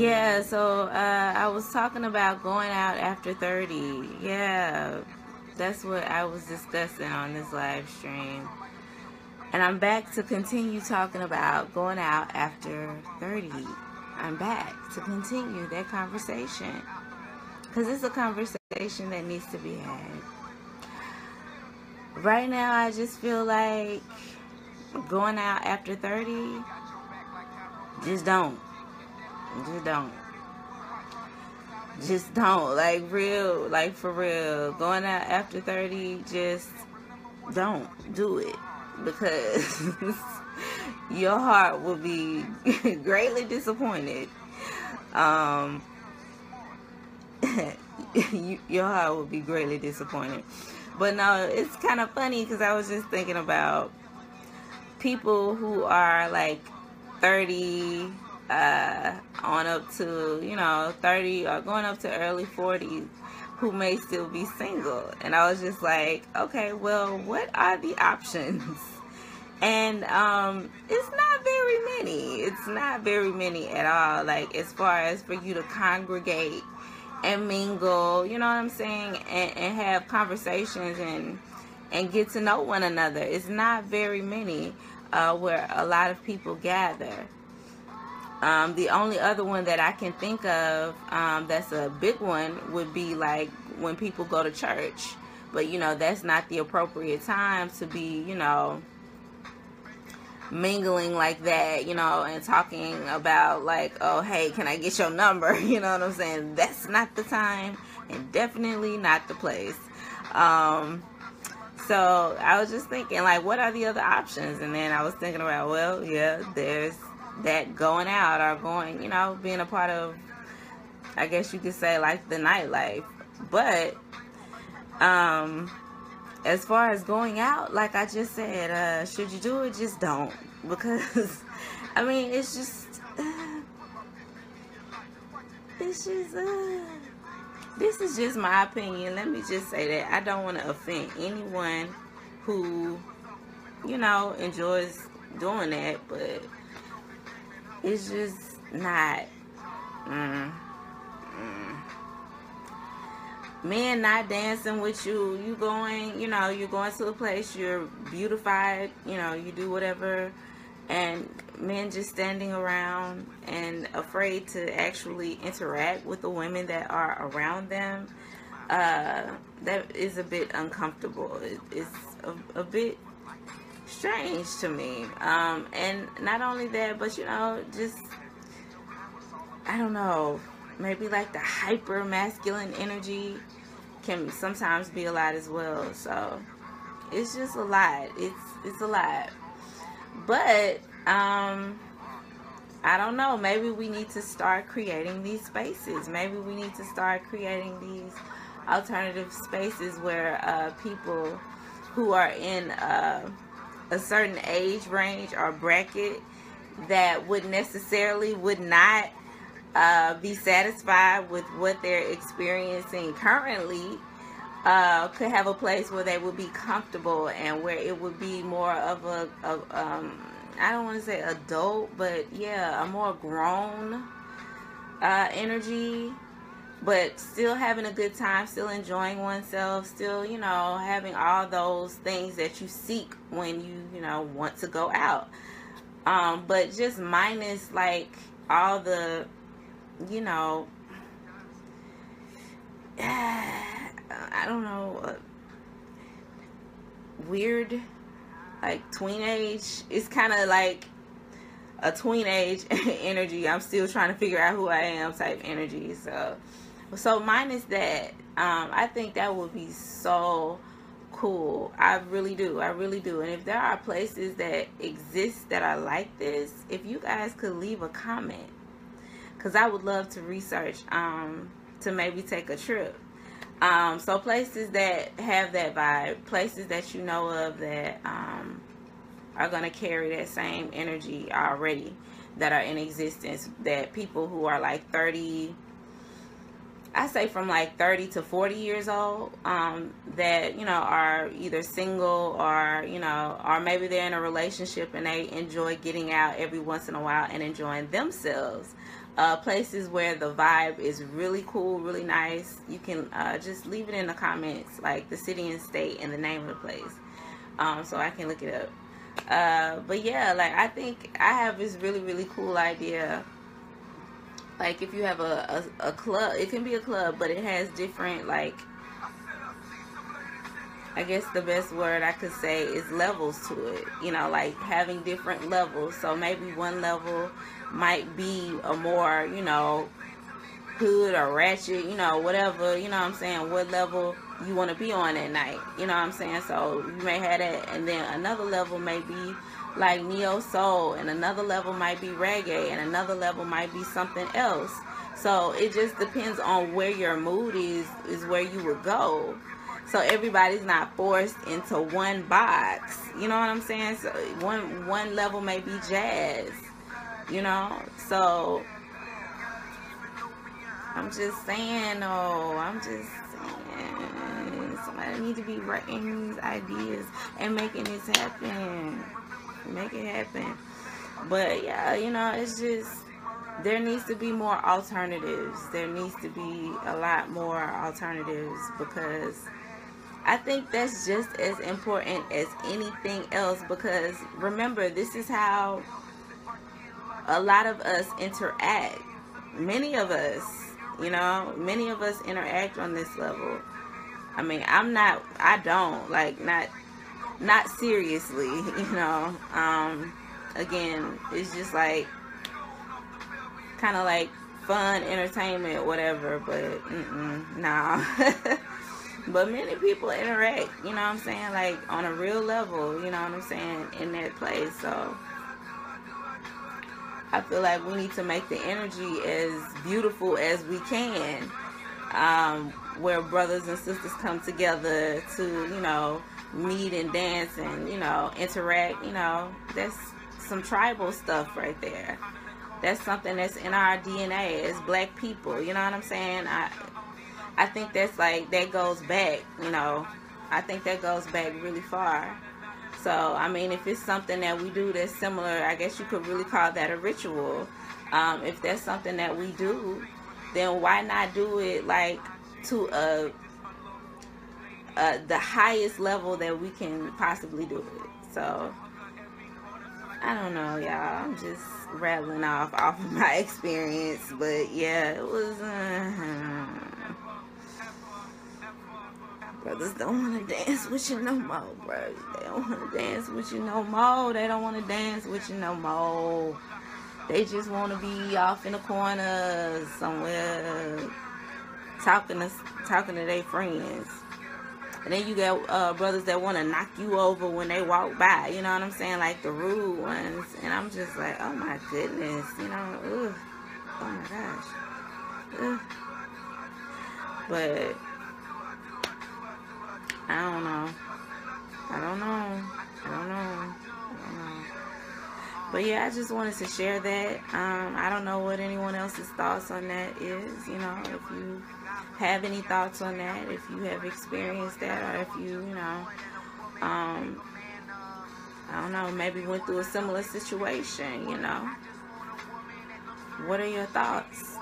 Yeah, so I was talking about going out after 30. Yeah, that's what I was discussing on this live stream. And I'm back to continue talking about going out after 30. I'm back to continue that conversation. Because it's a conversation that needs to be had. Right now, I just feel like going out after 30, just don't. Just don't. Just don't. Like real, like for real. Going out after 30, just don't do it. Because your heart will be greatly disappointed. Your heart will be greatly disappointed. But no, it's kind of funny because I was just thinking about people who are like 30 on up to, 30 or going up to early 40s who may still be single. And I was just like, okay, well, what are the options? And it's not very many. It's not very many at all. Like, as far as for you to congregate and mingle, you know what I'm saying, and have conversations and get to know one another. It's not very many where a lot of people gather. The only other one that I can think of that's a big one would be like when people go to church. But, that's not the appropriate time to be, mingling like that, and talking about like, oh, hey, can I get your number? You know what I'm saying? That's not the time and definitely not the place. So I was just thinking, like, what are the other options? And then I was thinking about, well, yeah, there's that going out or going, being a part of, I guess you could say, like, the nightlife. But as far as going out, like I just said, should you do it? Just don't. Because, I mean, this is just my opinion. Let me just say that I don't want to offend anyone who, enjoys doing that, but it's just not, men not dancing with you. You going, you're going to a place, you're beautified, you do whatever, and men just standing around and afraid to actually interact with the women that are around them. That is a bit uncomfortable. It's a bit strange to me. And not only that, but just, I don't know, maybe like the hyper masculine energy can sometimes be a lot as well. So it's just a lot. It's a lot. But I don't know, maybe we need to start creating these spaces. Maybe we need to start creating these alternative spaces where people who are in a certain age range or bracket that would not be satisfied with what they're experiencing currently, could have a place where they would be comfortable and where it would be more of a I don't want to say adult, but yeah, a more grown energy, but still having a good time, still enjoying oneself, still, having all those things that you seek when you, want to go out. But just minus like all the, I don't know, weird, like tween age. It's kind of like a tween age energy. I'm still trying to figure out who I am type energy. So minus that, I think that would be so cool. I really do. And if there are places that exist that are like this, if you guys could leave a comment, because I would love to research to maybe take a trip. So places that have that vibe, places that you know of that are going to carry that same energy already, that are in existence, that people who are like 30, I say from like 30 to 40 years old, that, are either single or, or maybe they're in a relationship and they enjoy getting out every once in a while and enjoying themselves. places where the vibe is really cool, really nice, you can just leave it in the comments, like the city and state and the name of the place, so I can look it up. But yeah, like I think I have this really, really cool idea. Like if you have a club, it can be a club, but it has different, like, I guess the best word I could say is levels to it, you know, like having different levels. So maybe one level might be a more, you know, hood or ratchet, you know, whatever, you know what I'm saying, what level you want to be on at night, you know what I'm saying. So you may have that, and then another level may be like neo soul, and another level might be reggae, and another level might be something else. So it just depends on where your mood is where you would go. So everybody's not forced into one box, you know what I'm saying. So one level may be jazz, you know. So I'm just saying, I'm just saying, somebody need to be writing these ideas and making this happen. Make it happen. But yeah, you know, it's just, there needs to be more alternatives. There needs to be a lot more alternatives, because I think that's just as important as anything else. Because remember, this is how a lot of us interact. Many of us, you know, many of us interact on this level. I mean, I don't, like, not seriously, you know. Again, it's just like kind of like fun entertainment, whatever, but nah. But many people interact, you know what I'm saying, like on a real level, you know what I'm saying, in that place. So I feel like we need to make the energy as beautiful as we can, where brothers and sisters come together to, you know, meet and dance and, you know, interact. You know, that's some tribal stuff right there. That's something that's in our DNA as black people, you know what I'm saying. I think that's like, that goes back, you know. I think that goes back really far. So, I mean, if it's something that we do that's similar, I guess you could really call that a ritual. If that's something that we do, then why not do it like to the highest level that we can possibly do it. So, I don't know, y'all. I'm just rattling off of my experience. But yeah, it was... brothers don't want to dance with you no more, bro. They don't want to dance with you no more. They don't want to dance with you no more. They just want to be off in the corner somewhere talking to their friends. And then you got brothers that want to knock you over when they walk by. You know what I'm saying? Like the rude ones. And I'm just like, oh my goodness. You know, ugh. Oh my gosh. Ugh. But I don't know. But yeah, I just wanted to share that. I don't know what anyone else's thoughts on that is. You know, if you have any thoughts on that, if you have experienced that, or if you know, I don't know, maybe went through a similar situation, you know. What are your thoughts?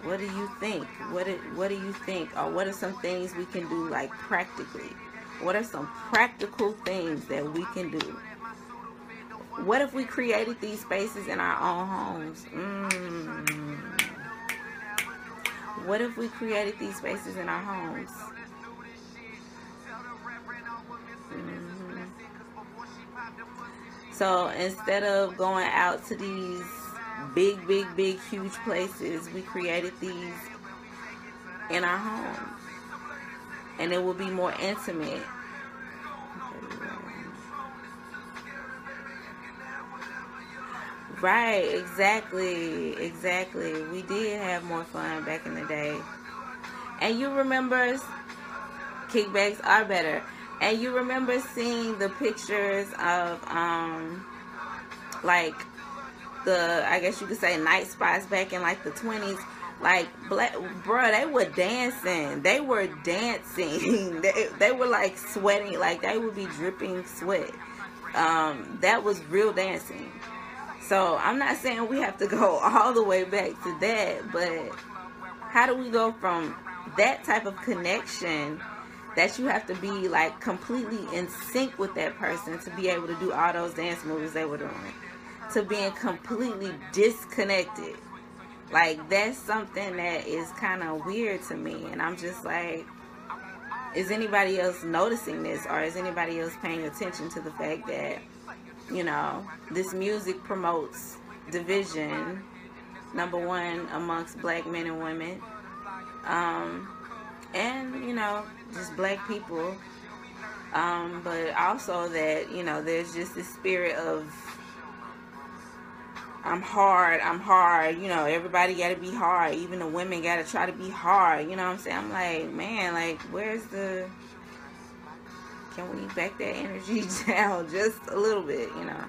What do you think? What do you think? Or what are some things we can do, like, practically? What are some practical things that we can do? What if we created these spaces in our own homes? What if we created these spaces in our homes? So instead of going out to these big, huge places, we created these in our home. And it will be more intimate. Right, exactly. We did have more fun back in the day. And you remember, kickbacks are better. And you remember seeing the pictures of, like, the, I guess you could say, night spots back in, like, the 20s. Like, bruh, they were dancing. They were dancing. They were, like, sweating. Like, they would be dripping sweat. That was real dancing. So I'm not saying we have to go all the way back to that, but how do we go from that type of connection that you have to be like completely in sync with that person to be able to do all those dance moves they were doing, to being completely disconnected? Like, that's something that is kind of weird to me. And I'm just like, is anybody else noticing this? Or is anybody else paying attention to the fact that, you know, this music promotes division, number one, amongst black men and women, and, you know, just black people, but also that, you know, there's just this spirit of I'm hard, you know, everybody gotta be hard, even the women gotta try to be hard, you know what I'm saying? I'm like, man, like, where's can we back that energy down just a little bit, you know?